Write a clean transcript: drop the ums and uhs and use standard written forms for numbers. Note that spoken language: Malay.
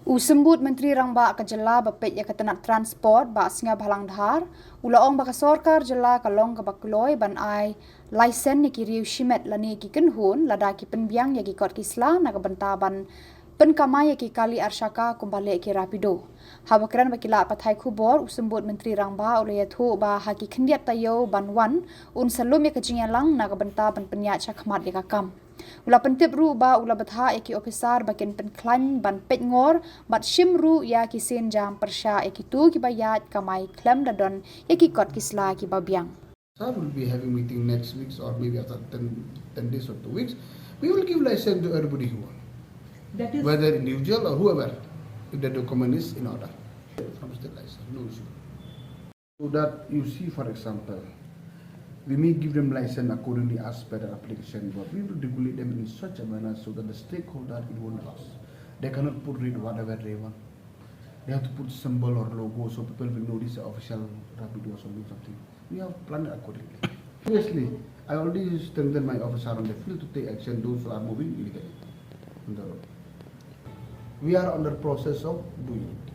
Usembut Menteri Rangba Khubor bapet ya ketenat transport ba singa bhalang dhar ulaong ba Sorkar jela kalong ka Kloi ban ai Laisen ni ki Riewshimet lani ki kenhun Lada ki Biang ya ki kot kisla na ka bentaban Kamai ya ki kali Arshaka kumbale ki rapido habakran bakila pathai Khubor usembut Menteri Rangba ulaya thu ba haki khendiat tayo banwan un salum ya kejingalang na ka bentaban penyat chakmat ya kam Ula pentip ru ba ula betha eki ofisar bakin penklan ban petngor bat shim ru ya ki sen jam persya eki tu ki bayat Kamai klem dadon eki kot kisla ki Biang. I will be having meeting next week or maybe after 10 days or 2 weeks. We will give license to everybody who want. That is whether individual or whoever, if the document is in order. From state license, no issue. So that you see, for example, we may give them license accordingly as per the application, but we will regulate them in such a manner so that the stakeholder it won't lose. They cannot put read whatever they want. They have to put symbol or logo so people will notice the official rapido or something. We have planned accordingly. Seriously, I already strengthened my officer on the field to take action those who are moving illegally on the road. We are under process of doing it.